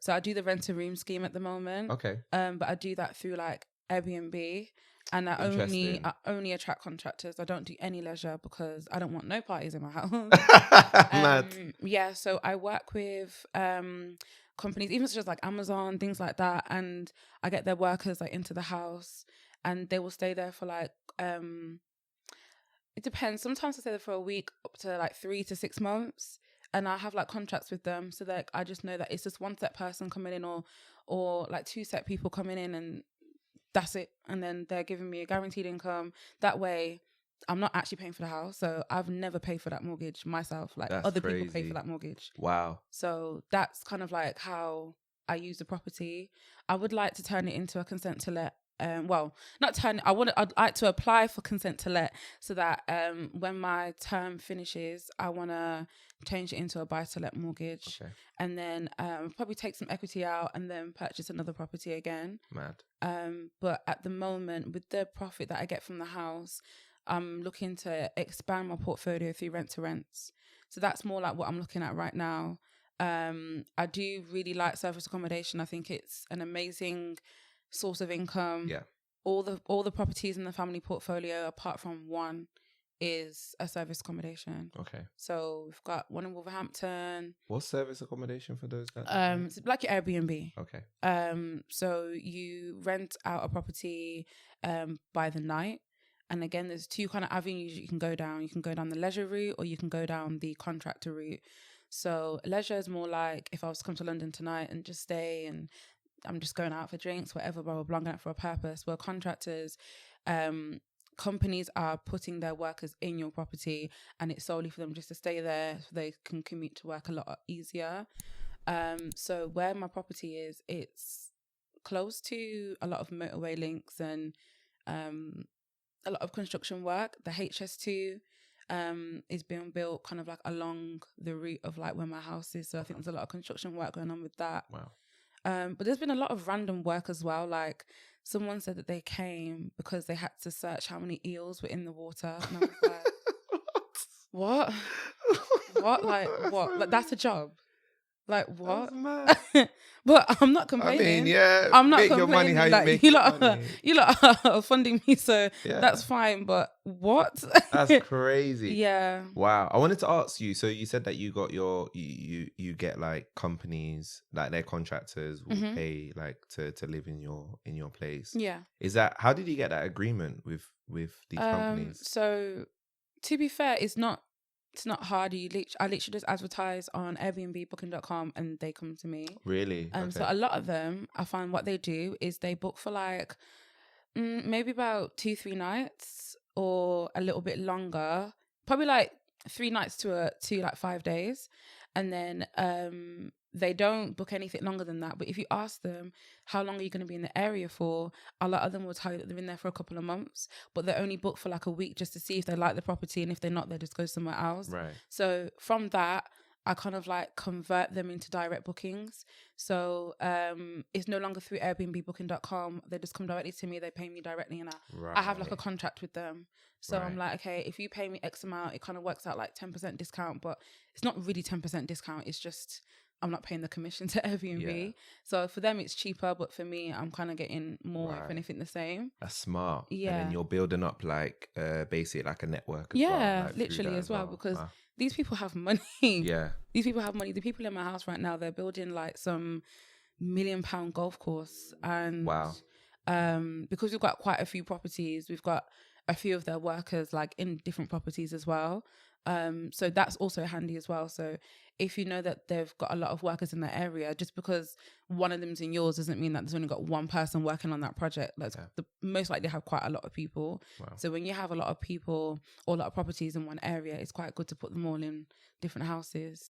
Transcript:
So I do the rent a room scheme at the moment. Okay. But I do that through like Airbnb, and I only attract contractors. I don't do any leisure because I don't want no parties in my house. Mad. Yeah, so I work with companies, even such as like Amazon, things like that, and I get their workers like into the house, and they will stay there for like it depends. Sometimes I stay there for a week, up to like 3 to 6 months. And I have like contracts with them, so that I just know that it's just one set person coming in, or like 2 set people coming in, and that's it. And then they're giving me a guaranteed income. That way, I'm not actually paying for the house. So I've never paid for that mortgage myself. Like That's other crazy. people pay for that mortgage. Wow. So that's kind of like how I use the property. I would like to turn it into a consent to let. Well, not turn. I'd like to apply for consent to let, so that when my term finishes, I want to change it into a buy to let mortgage, Okay. and then probably take some equity out and then purchase another property again. Mad. But at the moment, with the profit that I get from the house, I'm looking to expand my portfolio through rent to rents. So that's more like what I'm looking at right now. I do really like service accommodation. I think it's an amazing source of income. Yeah. All the properties in the family portfolio, apart from one, is a service accommodation. Okay. So we've got one in Wolverhampton. What's service accommodation for those that? It's like your Airbnb. Okay. So you rent out a property by the night. And again, there's 2 kind of avenues you can go down. You can go down the leisure route, or you can go down the contractor route. So leisure is more like if I was to come to London tonight and just stay, and I'm just going out for drinks, whatever, blah, blah, blah, I'm going out for a purpose. Well, contractors, companies are putting their workers in your property, and it's solely for them just to stay there so they can commute to work a lot easier. So where my property is, it's close to a lot of motorway links and a lot of construction work. The HS2 is being built kind of like along the route of like where my house is. So I think there's a lot of construction work going on with that. Wow. But there's been a lot of random work as well. Like someone said that they came because they had to search how many eels were in the water. And I was like, what? What? Like, what? Like, that's a job. Like, what? But I'm not complaining. I mean, yeah. I'm not make complaining. Your money how like, you make your money. You lot are funding me, so that's fine. But what? That's crazy. Yeah. Wow. I wanted to ask you. So you said that you got you get like companies, like their contractors will pay like to live in your place. Yeah. Is that, how did you get that agreement with these companies? So to be fair, it's not hard. I literally just advertise on Airbnb, Booking.com, and they come to me. Really? Okay. So a lot of them, I find what they do is they book for like maybe about 2-3 nights or a little bit longer, probably like 3 nights to like 5 days, and then they don't book anything longer than that. But if you ask them how long are you going to be in the area for, a lot of them will tell you that they're in there for a couple of months, but they're only booked for like a week just to see if they like the property, and if they're not, they just go somewhere else. Right. So from that, I kind of like convert them into direct bookings. So it's no longer through Airbnb, Booking.com. They just come directly to me. They pay me directly, and I have like a contract with them. So I'm like, okay, if you pay me X amount, it kind of works out like 10% discount, but it's not really 10% discount. It's just I'm not paying the commission to Airbnb. Yeah. So for them, it's cheaper, but for me, I'm kind of getting more, if anything, the same. That's smart. Yeah. And then you're building up like basically like a network as well, like literally as well, because these people have money. Yeah. These people have money. The people in my house right now, they're building like some £1 million golf course. And because we've got quite a few properties, we've got a few of their workers like in different properties as well. So that's also handy as well. So if you know that they've got a lot of workers in that area, just because one of them's in yours doesn't mean that there's only got one person working on that project. Like most likely have quite a lot of people. Wow. So when you have a lot of people or a lot of properties in one area, it's quite good to put them all in different houses.